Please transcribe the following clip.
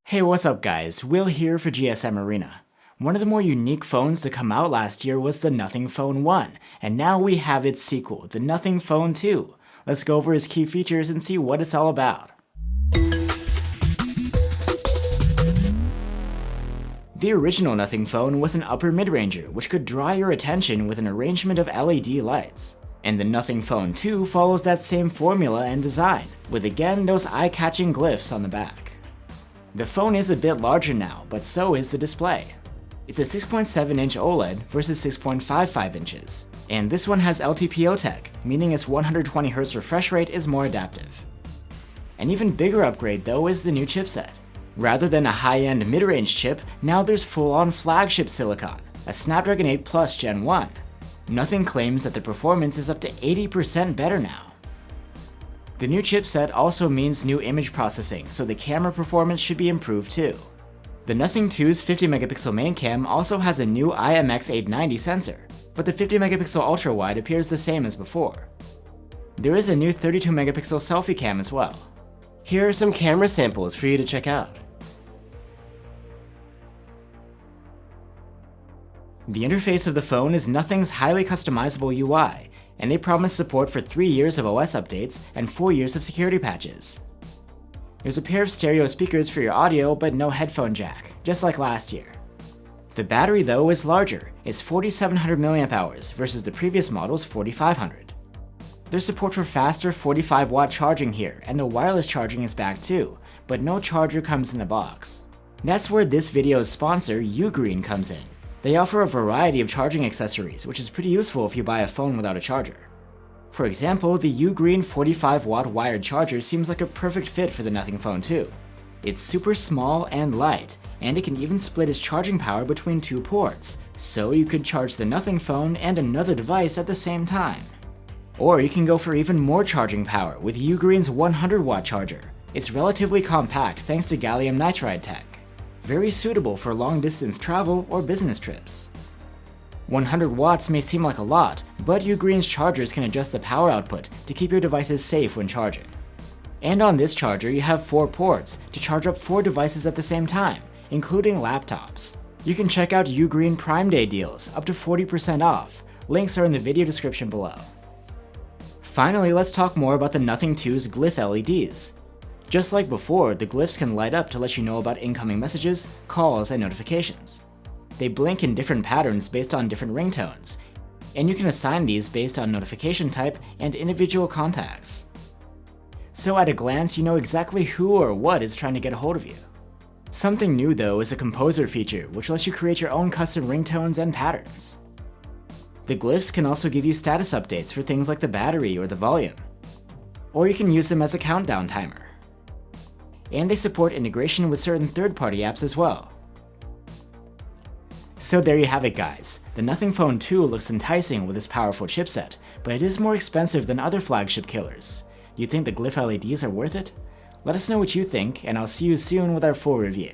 Hey, what's up guys, Will here for GSM Arena. One of the more unique phones to come out last year was the Nothing Phone 1, and now we have its sequel, the Nothing Phone 2. Let's go over its key features and see what it's all about. The original Nothing Phone was an upper mid-ranger which could draw your attention with an arrangement of LED lights. And the Nothing Phone 2 follows that same formula and design, with again those eye-catching glyphs on the back. The phone is a bit larger now, but so is the display. It's a 6.7-inch OLED versus 6.55 inches, and this one has LTPO tech, meaning its 120Hz refresh rate is more adaptive. An even bigger upgrade though is the new chipset. Rather than a high-end mid-range chip, now there's full-on flagship silicon, a Snapdragon 8 Plus Gen 1. Nothing claims that the performance is up to 80% better now. The new chipset also means new image processing, so the camera performance should be improved too. The Nothing 2's 50-megapixel main cam also has a new IMX890 sensor, but the 50-megapixel ultra-wide appears the same as before. There is a new 32-megapixel selfie cam as well. Here are some camera samples for you to check out. The interface of the phone is Nothing's highly customizable UI, and they promise support for 3 years of OS updates and 4 years of security patches. There's a pair of stereo speakers for your audio, but no headphone jack, just like last year. The battery though is larger, it's 4700 mAh versus the previous model's 4500. There's support for faster 45-watt charging here, and the wireless charging is back too, but no charger comes in the box. That's where this video's sponsor, UGREEN, comes in. They offer a variety of charging accessories, which is pretty useful if you buy a phone without a charger. For example, the UGREEN 45-watt wired charger seems like a perfect fit for the Nothing Phone 2. It's super small and light, and it can even split its charging power between 2 ports, so you could charge the Nothing Phone and another device at the same time. Or you can go for even more charging power with UGREEN's 100-watt charger. It's relatively compact thanks to gallium nitride tech. Very suitable for long-distance travel or business trips. 100 watts may seem like a lot, but UGREEN's chargers can adjust the power output to keep your devices safe when charging. And on this charger, you have 4 ports to charge up 4 devices at the same time, including laptops. You can check out UGREEN Prime Day deals, up to 40% off. Links are in the video description below. Finally, let's talk more about the Nothing 2's Glyph LEDs. Just like before, the glyphs can light up to let you know about incoming messages, calls, and notifications. They blink in different patterns based on different ringtones, and you can assign these based on notification type and individual contacts. So at a glance, you know exactly who or what is trying to get a hold of you. Something new though is a composer feature, which lets you create your own custom ringtones and patterns. The glyphs can also give you status updates for things like the battery or the volume, or you can use them as a countdown timer. And they support integration with certain third-party apps as well. So there you have it guys, the Nothing Phone 2 looks enticing with its powerful chipset, but it is more expensive than other flagship killers. Do you think the Glyph LEDs are worth it? Let us know what you think, and I'll see you soon with our full review.